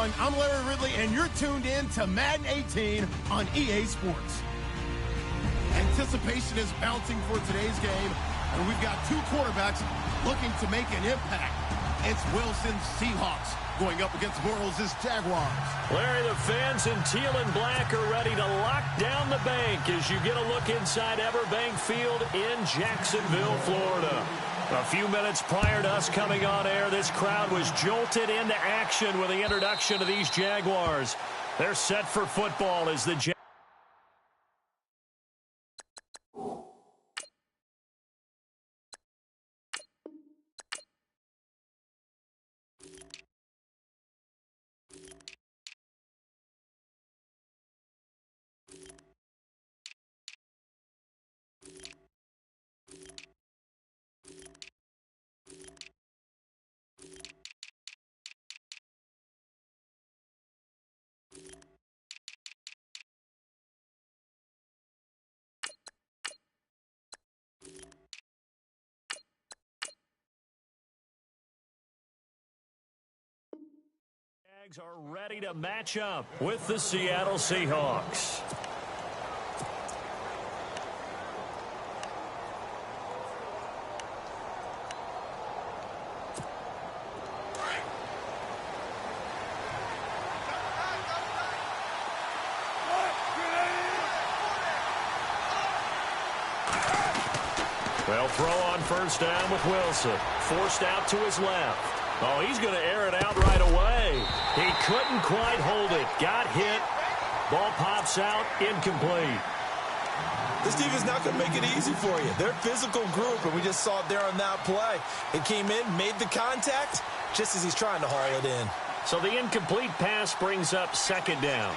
everyone. I'm Larry Ridley, and you're tuned in to Madden 18 on EA Sports. Anticipation is bouncing for today's game, and we've got two quarterbacks looking to make an impact. It's Wilson's Seahawks going up against Bortles' Jaguars. Larry, the fans in teal and black are ready to lock down the bank as you get a look inside Everbank Field in Jacksonville, Florida. A few minutes prior to us coming on air, this crowd was jolted into action with the introduction of these Jaguars. They're set for football as the Jags are ready to match up with the Seattle Seahawks. Well, throw on first down with Wilson. Forced out to his left. Oh, he's going to air it out right away. He couldn't quite hold it. Got hit. Ball pops out. Incomplete. This defense is not going to make it easy for you. They're a physical group, and we just saw it there on that play. It came in, made the contact, just as he's trying to haul it in. So the incomplete pass brings up second down.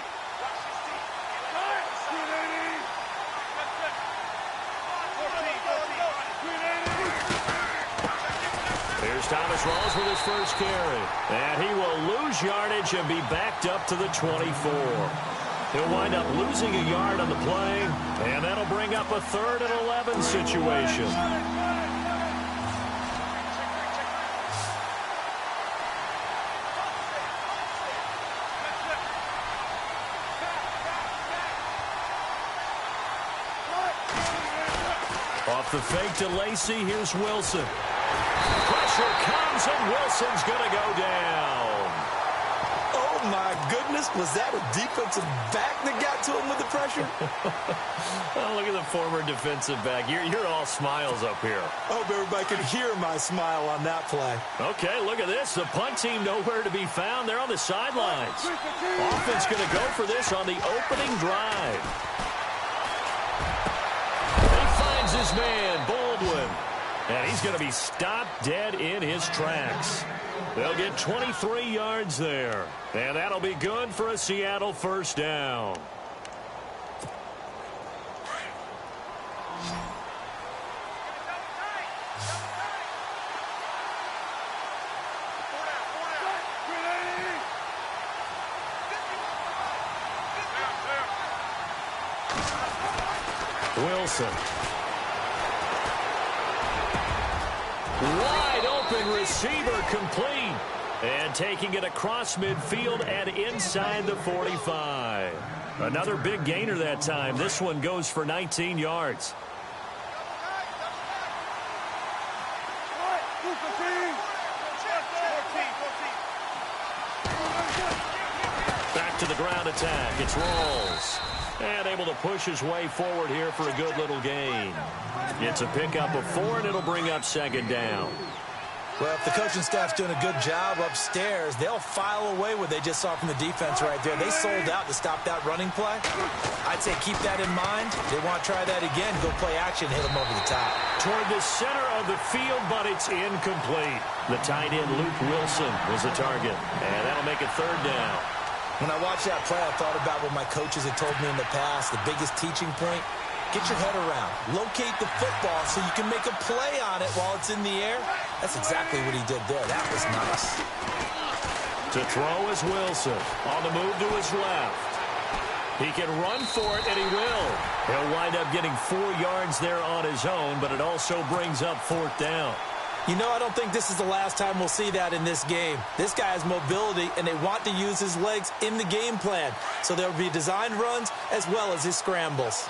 Thomas Rawls with his first carry. And he will lose yardage and be backed up to the 24. He'll wind up losing a yard on the play, and that'll bring up a 3rd and 11 situation. Off the fake to Lacy, here's Wilson. Pressure comes, and Wilson's going to go down. Oh, my goodness. Was that a defensive back that got to him with the pressure? Oh, look at the former defensive back. You're all smiles up here. I hope everybody could hear my smile on that play. Okay, look at this. The punt team nowhere to be found. They're on the sidelines. Offense going to go for this on the opening drive. He finds his man, Baldwin. And he's going to be stopped dead in his tracks. They'll get 23 yards there. And that'll be good for a Seattle first down. Wilson. Wide open receiver complete. And taking it across midfield and inside the 45. Another big gainer that time. This one goes for 19 yards. Back to the ground attack. It's Rawls. And able to push his way forward here for a good little gain. It's a pickup of 4, and it'll bring up second down. Well, if the coaching staff's doing a good job upstairs, they'll file away what they just saw from the defense right there. They sold out to stop that running play. I'd say keep that in mind. They want to try that again, go play action, hit them over the top. Toward the center of the field, but it's incomplete. The tight end, Luke Wilson, was the target. And that'll make it third down. When I watched that play, I thought about what my coaches had told me in the past. The biggest teaching point, get your head around. Locate the football so you can make a play on it while it's in the air. That's exactly what he did there. That was nice. To throw is Wilson. On the move to his left. He can run for it, and he will. He'll wind up getting 4 yards there on his own, but it also brings up fourth down. You know, I don't think this is the last time we'll see that in this game. This guy has mobility, and they want to use his legs in the game plan. So there will be designed runs as well as his scrambles.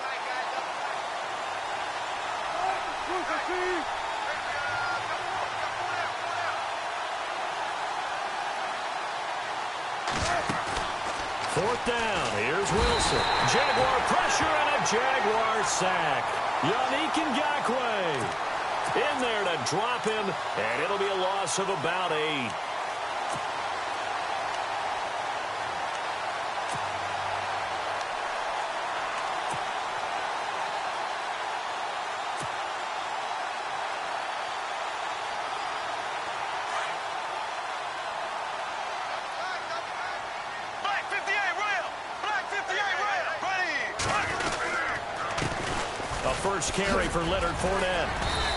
Fourth down. Here's Wilson. Jaguar pressure and a Jaguar sack. Yannick Ngakoue in there to drop him, and it'll be a loss of about 8. First carry for Leonard Fournette.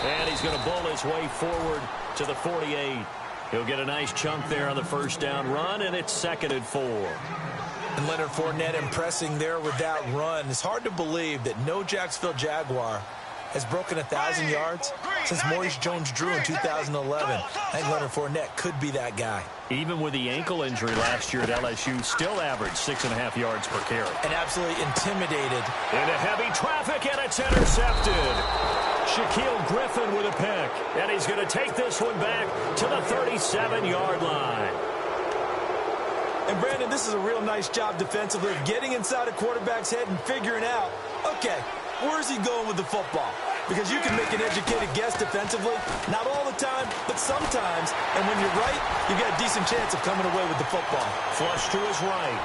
And he's going to bowl his way forward to the 48. He'll get a nice chunk there on the first down run, and it's 2nd and 4. And Leonard Fournette impressing there with that run. It's hard to believe that no Jacksonville Jaguar has broken 1,000 yards since Maurice Jones-Drew in 2011. I think Leonard Fournette could be that guy. Even with the ankle injury last year at LSU, still averaged 6.5 yards per carry. And absolutely intimidated. Into heavy traffic, and it's intercepted. Shaquille Griffin with a pick. And he's going to take this one back to the 37-yard line. And, Brandon, this is a real nice job defensively of getting inside a quarterback's head and figuring out, okay, where's he going with the football? Because you can make an educated guess defensively. Not all the time, but sometimes. And when you're right, you got a decent chance of coming away with the football. Flush to his right.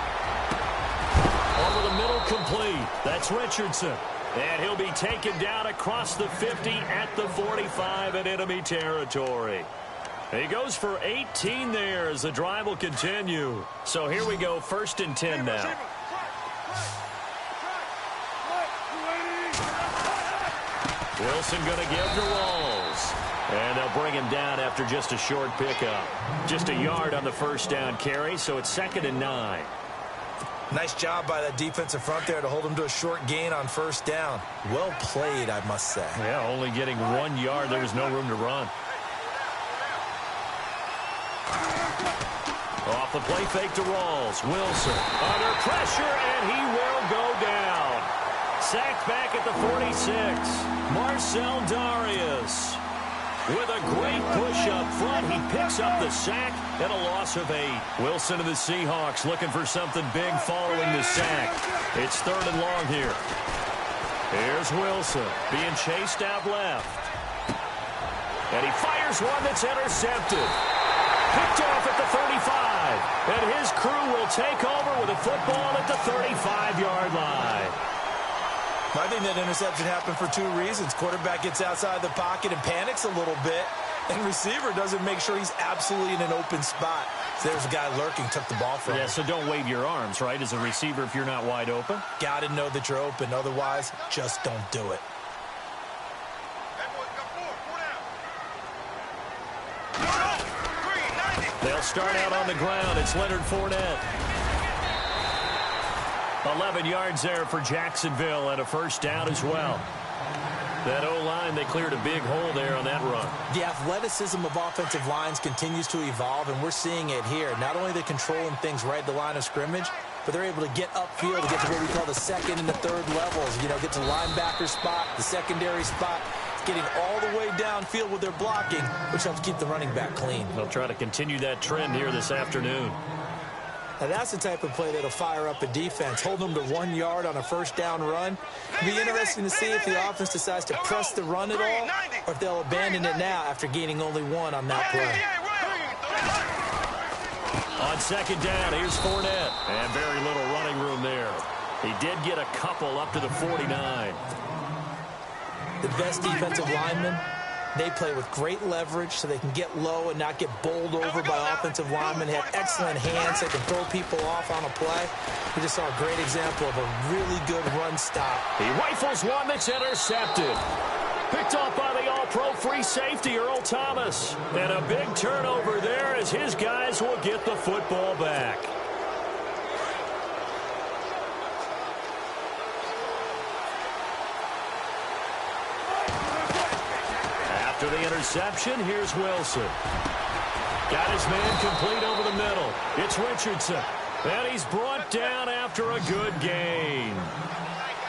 Over the middle, complete. That's Richardson. And he'll be taken down across the 50 at the 45 in enemy territory. He goes for 18 there as the drive will continue. So here we go, 1st and 10 now. Wilson going to give to Rawls. And they'll bring him down after just a short pickup. Just a yard on the first down carry, so it's 2nd and 9. Nice job by that defensive front there to hold him to a short gain on first down. Well played, I must say. Yeah, only getting 1 yard. There was no room to run. Off the play fake to Rawls. Wilson under pressure, and he will go down. Sacked back at the 46. Marcel Darius with a great push up front. He picks up the sack and a loss of 8. Wilson and the Seahawks looking for something big following the sack. It's 3rd and long here. Here's Wilson being chased out left. And he fires one that's intercepted. Picked off at the 35. And his crew will take over with a football at the 35-yard line. I think that interception happened for 2 reasons. Quarterback gets outside the pocket and panics a little bit. And receiver doesn't make sure he's absolutely in an open spot. So there's a guy lurking, took the ball from him. Yeah, so don't wave your arms, right, as a receiver if you're not wide open. Got to know that you're open. Otherwise, just don't do it. They'll start out on the ground. It's Leonard Fournette. 11 yards there for Jacksonville and a first down as well. That O-line, they cleared a big hole there on that run. The athleticism of offensive lines continues to evolve, and we're seeing it here. Not only are they controlling things right at the line of scrimmage, but they're able to get upfield to get to what we call the 2nd and the 3rd levels. You know, get to the linebacker spot, the secondary spot, getting all the way downfield with their blocking, which helps keep the running back clean. They'll try to continue that trend here this afternoon. Now, that's the type of play that'll fire up a defense. Hold them to 1 yard on a first down run. It'll be interesting to see if the offense decides to press the run at all or if they'll abandon it now after gaining only 1 on that play. On 2nd down, here's Fournette. And very little running room there. He did get a couple up to the 49. The best defensive linemen, they play with great leverage so they can get low and not get bowled over by offensive linemen. They have excellent hands. They can throw people off on a play. We just saw a great example of a really good run stop. He rifles one that's intercepted. Picked off by the all-pro free safety, Earl Thomas. And a big turnover there as his guys will get the football back. After the interception, here's Wilson. Got his man complete over the middle. It's Richardson. And he's brought down after a good gain.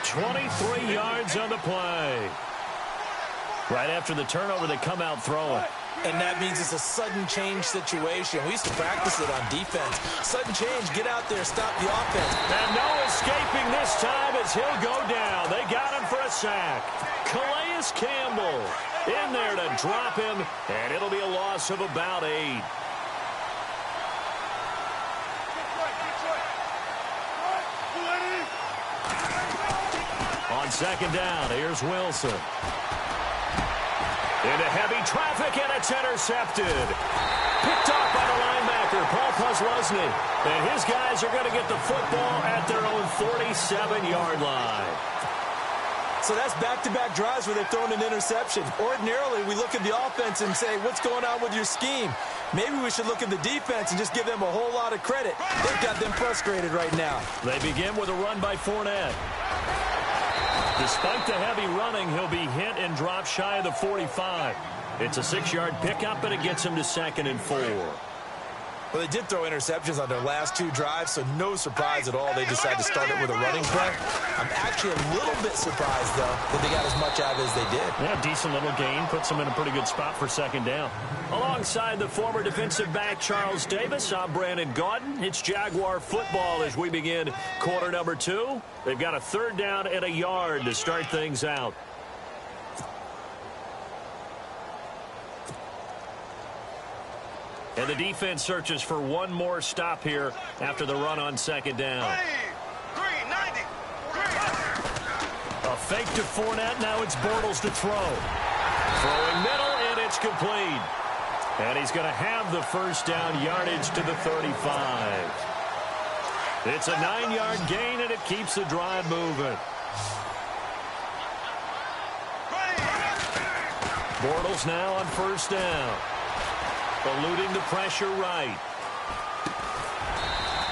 23 yards on the play. Right after the turnover, they come out throwing. And that means it's a sudden change situation. We used to practice it on defense. Sudden change, get out there, stop the offense. And no escaping this time as he'll go down. They got him for a sack. Calais Campbell in there to drop him, and it'll be a loss of about 8. On second down, here's Wilson. Into heavy traffic, and it's intercepted. Picked off by the linebacker, Paul Posluszny. And his guys are going to get the football at their own 47-yard line. So that's back-to-back drives where they're throwing an interception. Ordinarily, we look at the offense and say, what's going on with your scheme? Maybe we should look at the defense and just give them a whole lot of credit. They've got them frustrated right now. They begin with a run by Fournette. Despite the heavy running, he'll be hit and dropped shy of the 45. It's a 6-yard pickup, and it gets him to 2nd and 4. Well, they did throw interceptions on their last 2 drives, so no surprise at all they decided to start it with a running play. I'm actually a little bit surprised, though, that they got as much out of it as they did. Yeah, decent little gain. Puts them in a pretty good spot for 2nd down. Alongside the former defensive back Charles Davis, I'm Brandon Gaudin. It's Jaguar football as we begin quarter number 2. They've got a 3rd down and a yard to start things out. And the defense searches for one more stop here after the run on 2nd down. A fake to Fournette. Now it's Bortles to throw. Throwing middle, and it's complete. And he's going to have the 1st down yardage to the 35. It's a 9-yard gain, and it keeps the drive moving. Bortles now on 1st down. Eluding the pressure right.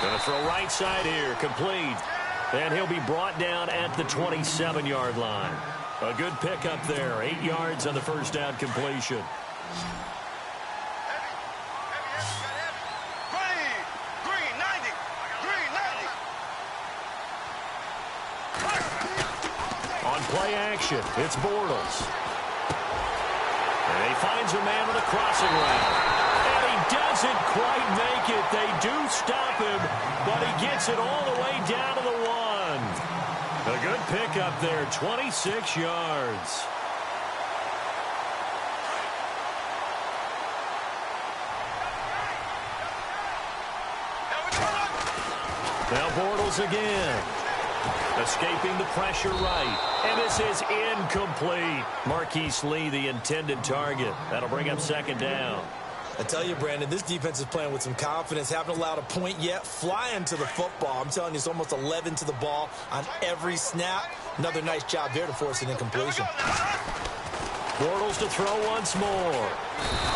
Going to throw right side here. Complete. And he'll be brought down at the 27-yard line. A good pickup there. 8 yards on the 1st down completion. On play action, it's Bortles. And he finds a man with a crossing route. Doesn't quite make it. They do stop him, but he gets it all the way down to the 1. A good pickup there, 26 yards. Now Bortles again. Escaping the pressure right. And this is incomplete. Marquise Lee, the intended target. That'll bring up 2nd down. I tell you, Brandon, this defense is playing with some confidence. Haven't allowed a point yet. Flying to the football. I'm telling you, it's almost 11 to the ball on every snap. Another nice job there to force an incompletion. Bortles to throw once more.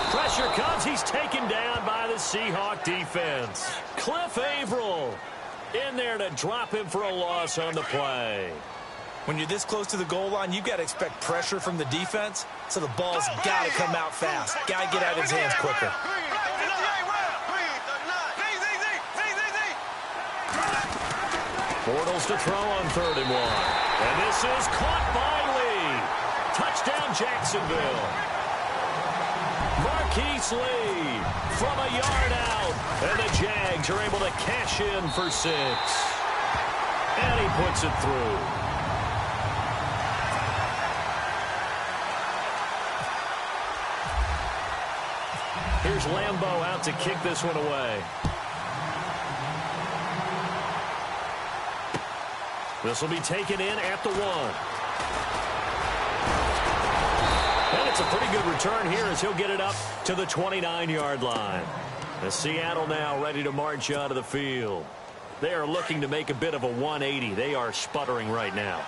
Pressure comes. He's taken down by the Seahawks defense. Cliff Averill in there to drop him for a loss on the play. When you're this close to the goal line, you've got to expect pressure from the defense, so the ball's got to come out fast. Got to get out of his hands quicker. Bortles to throw on 3rd and 1. And this is caught by Lee. Touchdown, Jacksonville. Marquise Lee from a yard out. And the Jags are able to cash in for 6. And he puts it through. Here's Lambeau out to kick this one away. This will be taken in at the 1. And it's a pretty good return here as he'll get it up to the 29-yard line. The Seattle now ready to march onto the field. They are looking to make a bit of a 180. They are sputtering right now.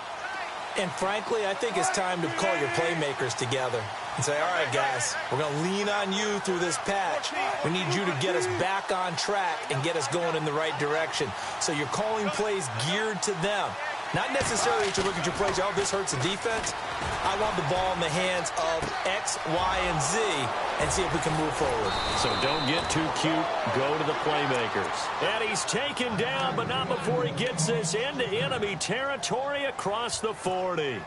And frankly, I think it's time to call your playmakers together and say, all right, guys, we're going to lean on you through this patch. We need you to get us back on track and get us going in the right direction. So you're calling plays geared to them. Not necessarily that you look at your plays, oh, this hurts the defense. I want the ball in the hands of X, Y, and Z and see if we can move forward. So don't get too cute. Go to the playmakers. And he's taken down, but not before he gets this into enemy territory across the 40.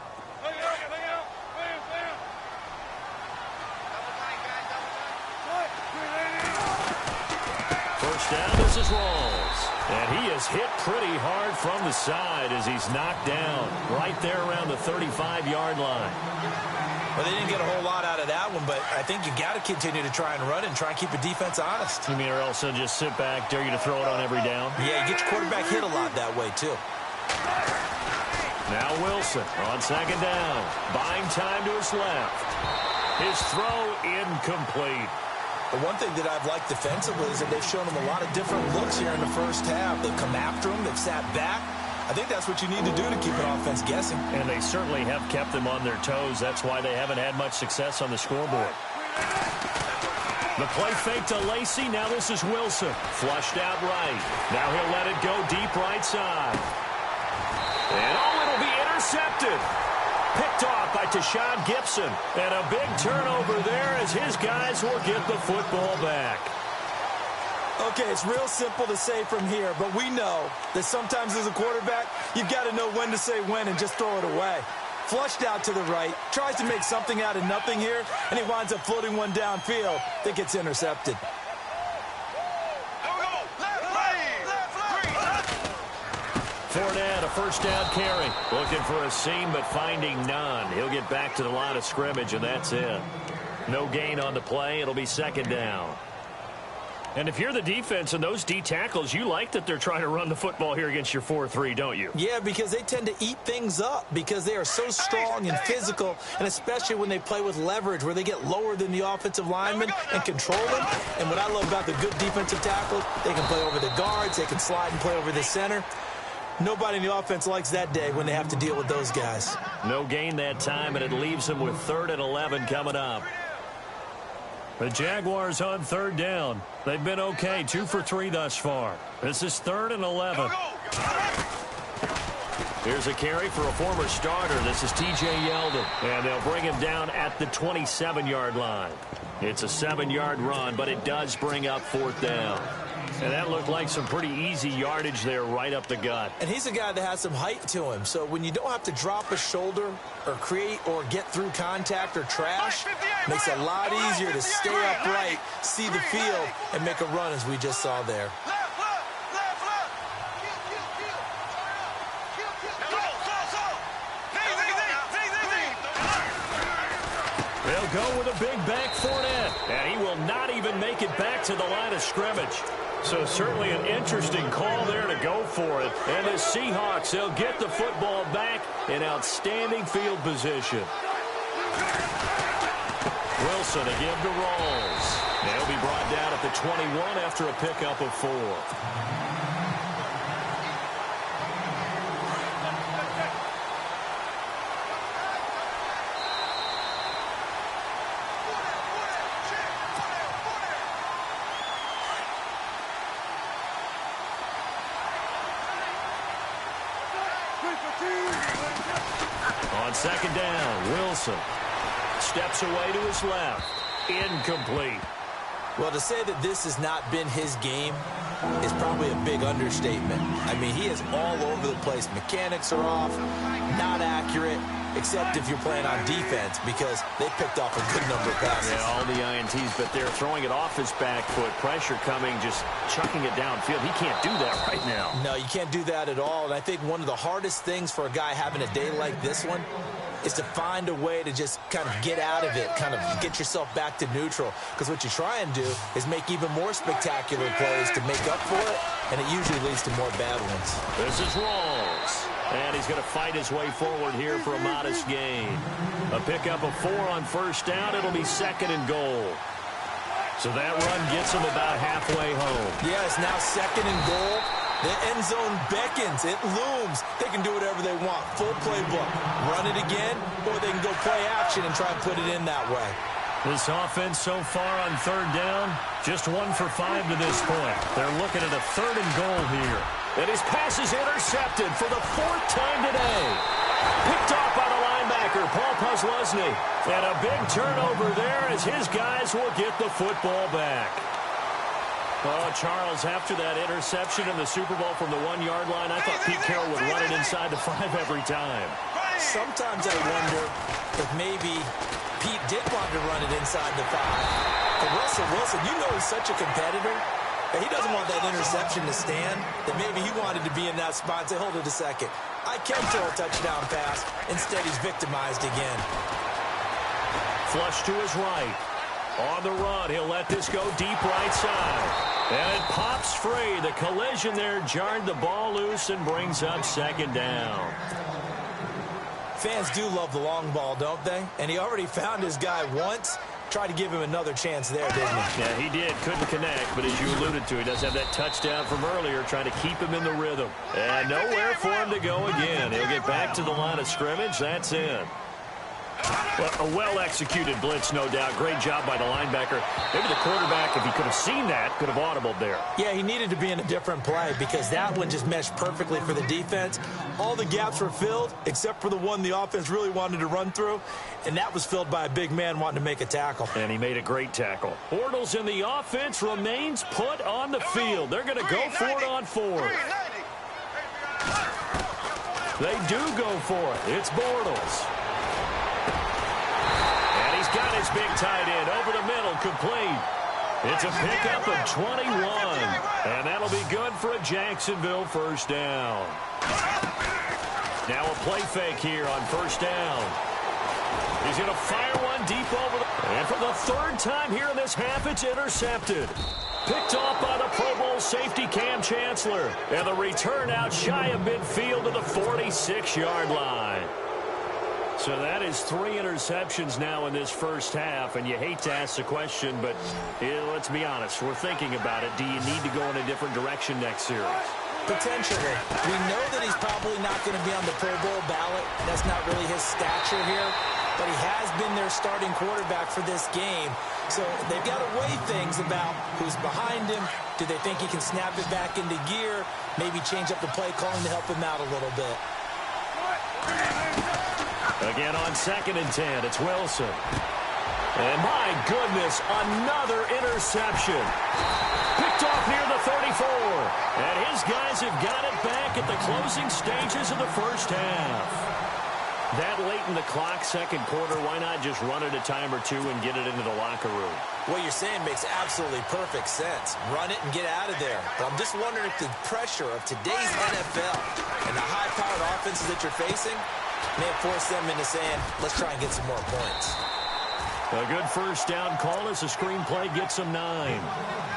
First down, this is Rawls. And he is hit pretty hard from the side as he's knocked down right there around the 35-yard line. Well, they didn't get a whole lot out of that one, but I think you got to continue to try and run it and try and keep the defense honest. You mean or else they'll just sit back, dare you to throw it on every down? Yeah, you get your quarterback hit a lot that way, too. Now Wilson on second down. Buying time to his left. His throw incomplete. The one thing that I've liked defensively is that they've shown him a lot of different looks here in the first half. They've come after him. They've sat back. I think that's what you need to do to keep an offense guessing. And they certainly have kept them on their toes. That's why they haven't had much success on the scoreboard. The play fake to Lacy. Now this is Wilson. Flushed out right. Now he'll let it go deep right side. And it'll be intercepted. Picked off by Tashawn Gibson. And a big turnover there as his guys will get the football back. Okay, it's real simple to say from here, but we know that sometimes as a quarterback, you've got to know when to say when and just throw it away. Flushed out to the right, tries to make something out of nothing here, and he winds up floating one downfield that gets intercepted. Fournette, a first down carry. Looking for a seam, but finding none. He'll get back to the line of scrimmage, and that's it. No gain on the play. It'll be second down. And if you're the defense and those D tackles, you like that they're trying to run the football here against your 4-3, don't you? Yeah, because they tend to eat things up because they are so strong and physical, and especially when they play with leverage where they get lower than the offensive linemen and control them. And what I love about the good defensive tackles, they can play over the guards, they can slide and play over the center. Nobody in the offense likes that day when they have to deal with those guys. No gain that time, and it leaves them with 3rd and 11 coming up. The Jaguars on third down. They've been okay, 2 for 3 thus far. This is 3rd and 11. Here's a carry for a former starter. This is T.J. Yeldon. And they'll bring him down at the 27-yard line. It's a 7-yard run, but it does bring up 4th down. And that looked like some pretty easy yardage there right up the gut. And he's a guy that has some height to him. So when you don't have to drop a shoulder or create or get through contact or trash, makes it a lot easier to stay upright, see the field, and make a run as we just saw there. They'll go with a big back Fournette. And he will not even make it back to the line of scrimmage. So certainly an interesting call there to go for it. And the Seahawks, they'll get the football back in outstanding field position. Wilson to give to Rawls. They'll be brought down at the 21 after a pickup of 4. On second down, Wilson steps away to his left. Incomplete. Well, to say that this has not been his game is probably a big understatement. I mean, he is all over the place. Mechanics are off, not accurate, except if you're playing on defense because they picked off a good number of passes. Yeah, all the INTs, but they're throwing it off his back foot. Pressure coming, just chucking it downfield. He can't do that right now. No, you can't do that at all. And I think one of the hardest things for a guy having a day like this one is to find a way to just kind of get out of it, kind of get yourself back to neutral. Because what you try and do is make even more spectacular plays to make up for it, and it usually leads to more bad ones. This is Rawls. And he's going to fight his way forward here for a modest gain. A pickup of 4 on first down. It'll be 2nd and goal. So that run gets him about halfway home. Yeah, it's now 2nd and goal. The end zone beckons. It looms. They can do whatever they want. Full playbook. Run it again, or they can go play action and try and put it in that way. This offense so far on third down, just 1 for 5 to this point. They're looking at a 3rd and goal here. And his pass is intercepted for the 4th time today. Picked off by the linebacker, Paul Posluszny. And a big turnover there as his guys will get the football back. Oh, Charles, after that interception in the Super Bowl from the 1-yard line, I thought Pete Carroll would run it inside the 5 every time. Sometimes I wonder if maybe Pete did want to run it inside the 5. But Russell Wilson, you know he's such a competitor. And he doesn't want that interception to stand. That maybe he wanted to be in that spot and say, hold it a second. I can throw a touchdown pass. Instead, he's victimized again. Flush to his right. On the run, he'll let this go deep right side. And it pops free. The collision there jarred the ball loose and brings up 2nd down. Fans do love the long ball, don't they? And he already found his guy once. Tried to give him another chance there, didn't he? Yeah, he did. Couldn't connect, but as you alluded to, he does have that touchdown from earlier, trying to keep him in the rhythm. And nowhere for him to go again. He'll get back to the line of scrimmage. That's in. Well, a well-executed blitz, no doubt. Great job by the linebacker. Maybe the quarterback, if he could have seen that, could have audibled there. Yeah, he needed to be in a different play because that one just meshed perfectly for the defense. All the gaps were filled except for the one the offense really wanted to run through, and that was filled by a big man wanting to make a tackle. And he made a great tackle. Bortles in the offense remains put on the field. They're going to go for it on 4th. They do go for it. It's Bortles. Got his big tight end over the middle, complete. It's a pickup of 21, and that'll be good for a Jacksonville 1st down. Now a play fake here on 1st down. He's going to fire one deep over the... And for the 3rd time here in this half, it's intercepted. Picked off by the Pro Bowl safety Cam Chancellor. And the return out shy of midfield to the 46-yard line. So that is 3 interceptions now in this 1st half, and you hate to ask the question, but let's be honest. We're thinking about it. Do you need to go in a different direction next series? Potentially. We know that he's probably not going to be on the Pro Bowl ballot. That's not really his stature here, but he has been their starting quarterback for this game. So they've got to weigh things about who's behind him. Do they think he can snap it back into gear? Maybe change up the play calling to help him out a little bit. Again on 2nd and 10, it's Wilson. And my goodness, another interception. Picked off near the 34. And his guys have got it back at the closing stages of the 1st half. That late in the clock, 2nd quarter, why not just run it a time or two and get it into the locker room? What you're saying makes absolutely perfect sense. Run it and get out of there. But I'm just wondering if the pressure of today's NFL and the high-powered offenses that you're facing may have forced them into saying, let's try and get some more points. A good 1st down call as the screenplay gets them 9.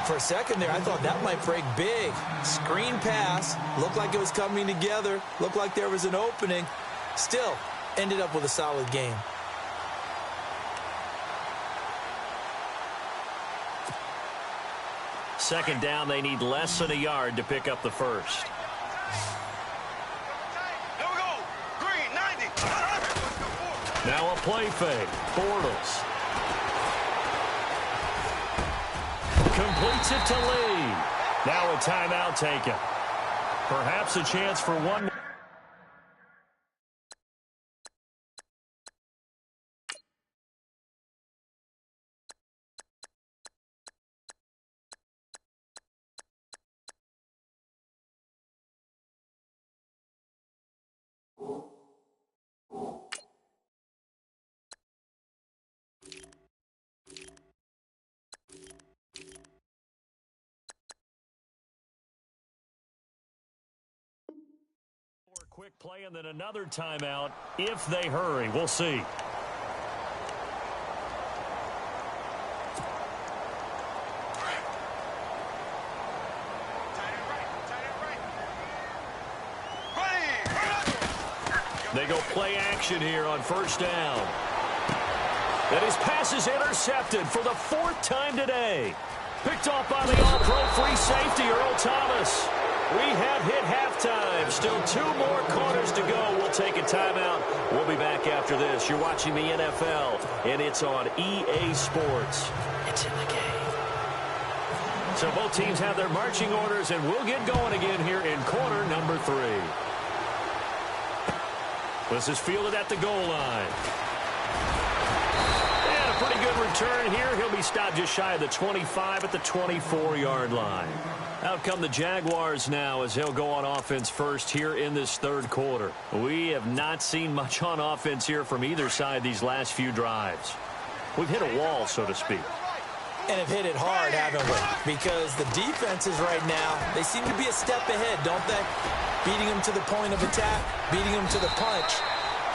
For a second there, I thought that might break big. Screen pass. Looked like it was coming together. Looked like there was an opening. Still, ended up with a solid game. Second down, they need less than a yard to pick up the 1st. Now a play fake. Bortles. Completes it to Lee. Now a timeout taken. Perhaps a chance for one more. Quick play and then another timeout if they hurry. We'll see. They go play action here on 1st down. And his pass is intercepted for the 4th time today. Picked off by the all-pro free safety, Earl Thomas. We have hit halftime. Still 2 more quarters to go. We'll take a timeout. We'll be back after this. You're watching the NFL, and it's on EA Sports. It's in the game. So both teams have their marching orders, and we'll get going again here in quarter number 3. This is fielded at the goal line. And a pretty good return here. He'll be stopped just shy of the 25 at the 24-yard line. Out come the Jaguars now as they'll go on offense first here in this third quarter. We have not seen much on offense here from either side these last few drives. We've hit a wall, so to speak. And have hit it hard, haven't we? Because the defenses right now, they seem to be a step ahead, don't they? Beating them to the point of attack, beating them to the punch.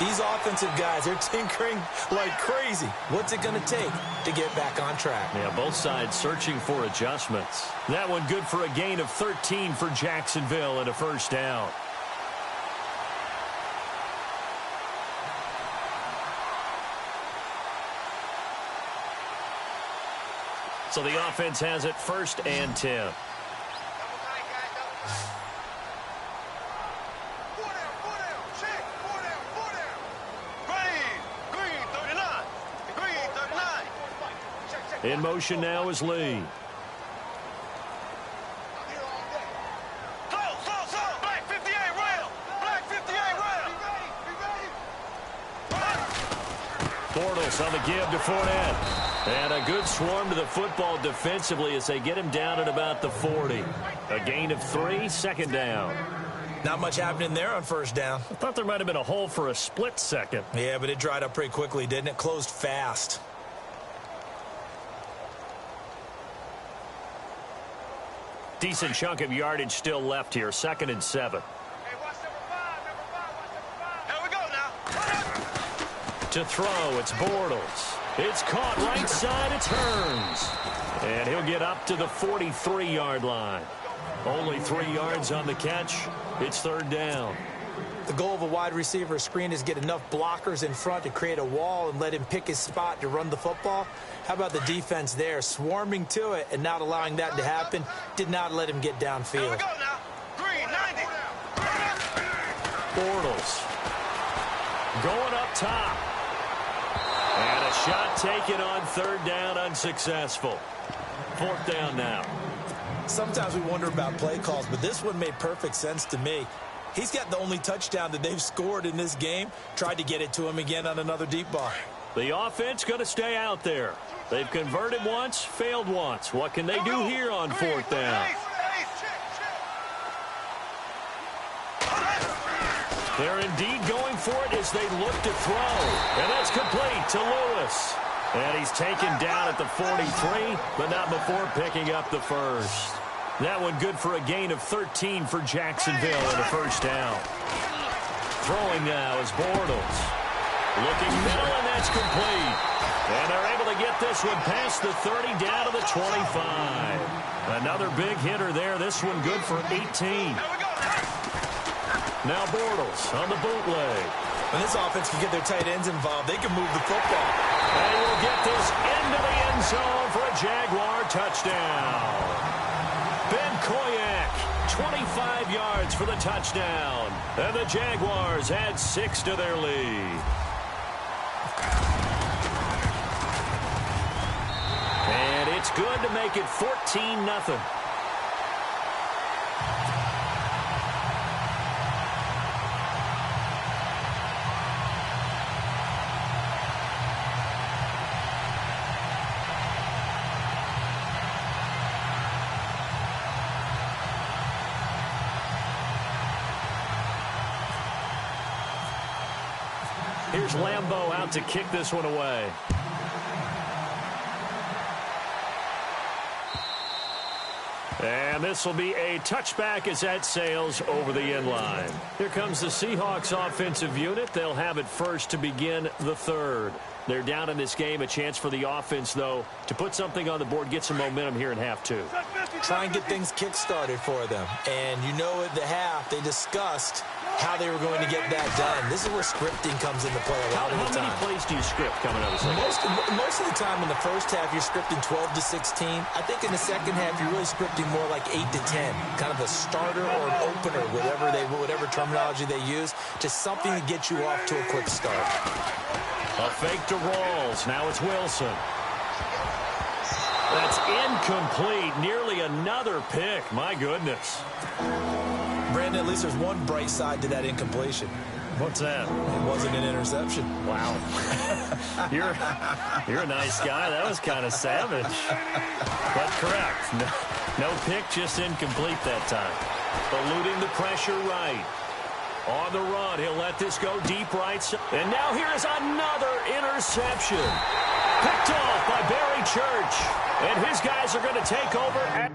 These offensive guys, they're tinkering like crazy. What's it going to take to get back on track? Yeah, both sides searching for adjustments. That one good for a gain of 13 for Jacksonville and a first down. So the offense has it 1st and 10. In motion now is Lee. Bortles on the give to Fournette. And a good swarm to the football defensively as they get him down at about the 40. A gain of 3, 2nd down. Not much happening there on 1st down. I thought there might have been a hole for a split second. Yeah, but it dried up pretty quickly, didn't it? Closed fast. Decent chunk of yardage still left here. 2nd and 7. Hey, watch number 5. Here we go now. To throw, it's Bortles. It's caught right side, it turns. And he'll get up to the 43-yard line. Only 3 yards on the catch. It's 3rd down. The goal of a wide receiver screen is get enough blockers in front to create a wall and let him pick his spot to run the football. How about the defense there, swarming to it and not allowing that to happen? Did not let him get downfield. Here we go now. Green, 90. Bortles going up top. And a shot taken on 3rd down, unsuccessful. 4th down now. Sometimes we wonder about play calls, but this one made perfect sense to me. He's got the only touchdown that they've scored in this game. Tried to get it to him again on another deep ball. The offense going to stay out there. They've converted once, failed once. What can they do here on 4th down? They're indeed going for it as they look to throw. And that's complete to Lewis. And he's taken down at the 43, but not before picking up the first. That one good for a gain of 13 for Jacksonville and a first down. Throwing now is Bortles. Looking middle, and that's complete. And they're able to get this one past the 30 down to the 25. Another big hitter there. This one good for 18. Now Bortles on the bootleg. When this offense can get their tight ends involved, they can move the football. They will get this into the end zone for a Jaguar touchdown. Ben Koyak, 25 yards for the touchdown. And the Jaguars add 6 to their lead. And it's good to make it 14-0. Here's Lambeau out to kick this one away. And this will be a touchback as that sails over the end line. Here comes the Seahawks offensive unit. They'll have it first to begin the 3rd. They're down in this game. A chance for the offense, though, to put something on the board, get some momentum here in half 2. Try and get things kick-started for them. And you know at the half, they discussed how they were going to get that done. This is where scripting comes into play a lot of the time. How many plays do you script coming out of the second? Most of the time in the first half, you're scripting 12 to 16. I think in the second half, you're really scripting more like 8 to 10. Kind of a starter or an opener, whatever terminology they use, just something to get you off to a quick start. A fake to Rawls. Now it's Wilson. That's incomplete. Nearly another pick. My goodness. Brandon, at least there's one bright side to that incompletion. What's that? It wasn't an interception. Wow. You're a nice guy. That was kind of savage. But correct. No pick, just incomplete that time. Eluding the pressure right. On the run, he'll let this go deep right. And now here is another interception. Picked off by Barry Church. And his guys are going to take over.